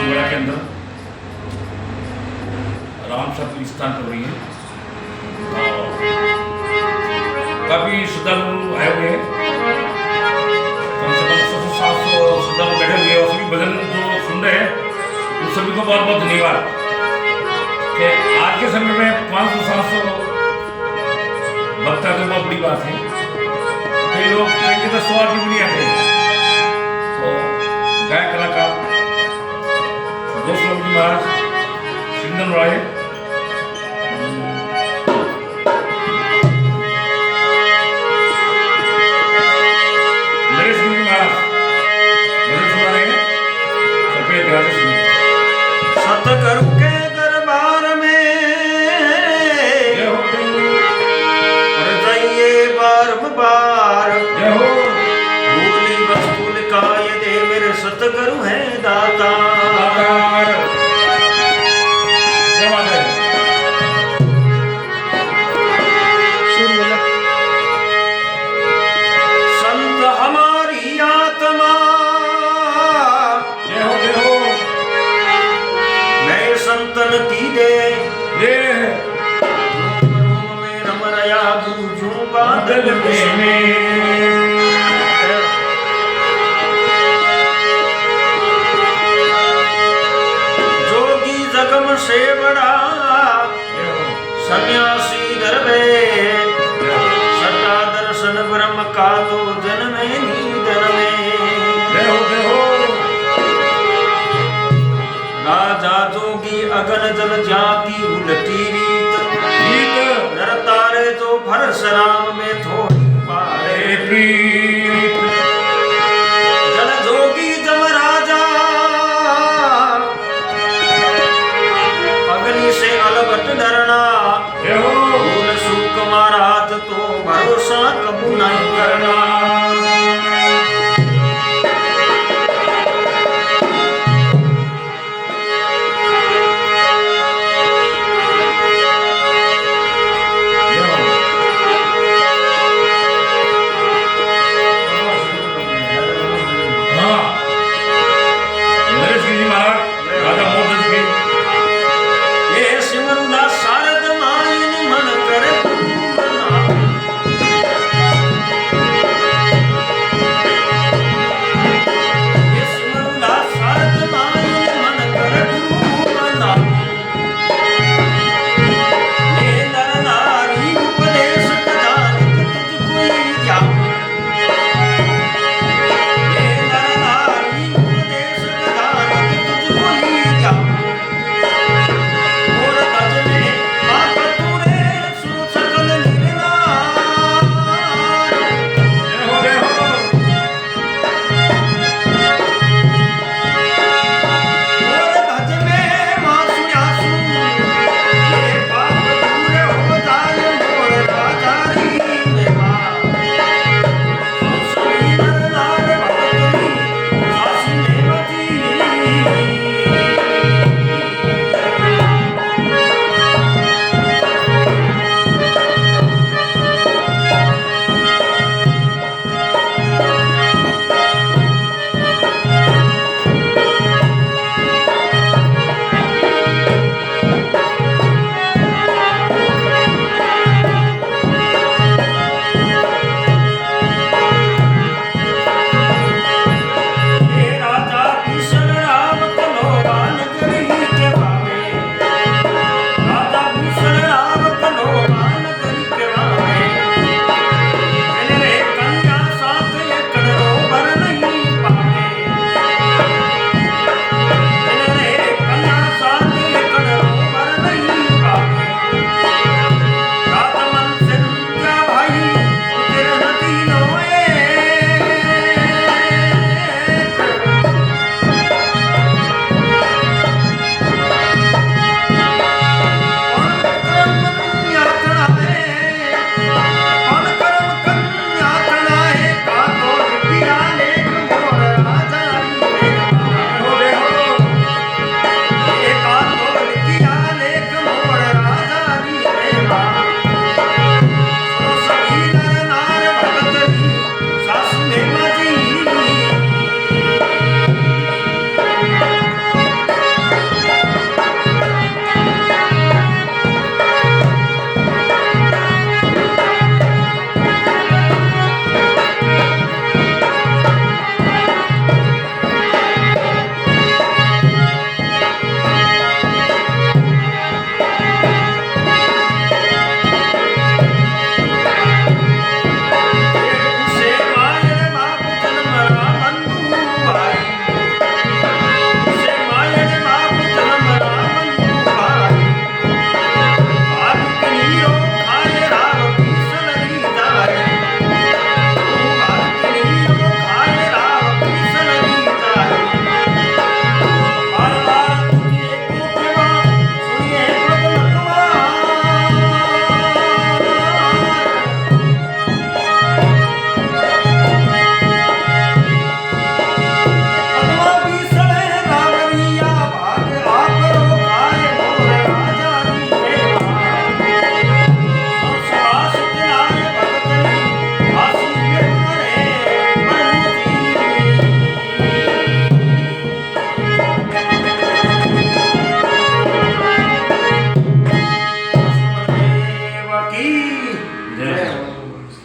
बांसवाड़ा के अंदर राम सत्य स्थान हो रही है। काफी श्रद्धालु आए हुए हैं, कम से कम 600-700 श्रद्धालु बैठे हुए हैं और सभी भजन जो सुन रहे हैं उन सभी को बहुत बहुत धन्यवाद। कि आज के समय में 500-700 भक्त आते बहुत बड़ी बात है। कई लोग कहेंगे तो 100 आदमी भी नहीं आते। तो गायक कलाकार दोस्त लोग जी महाराज सिंधन राय, नरेश गुरु जी महाराज भजन सुना रहे हैं, कृपया ध्यान से सुनिए। सतगुरु के दरबार में और जाइए बार बार, जय हो। भूली वस्तु लिखाए दे मेरे सतगुरु है दाता। क्या बात है। संत हमारी आत्मा, जय हो जय हो। मैं संतन की दे जय रूम में रम रया बूझूं बादल में। जोगी जगम से बड़ा सन्यासी दरबे, सटा दर्शन ब्रह्म का तो जन्मे नीदन में। जय हो जय हो। राजा जोगी अगन जल जाती उलटी रीत, नर तारे तो परशुराम में थोड़ी पारे प्रीत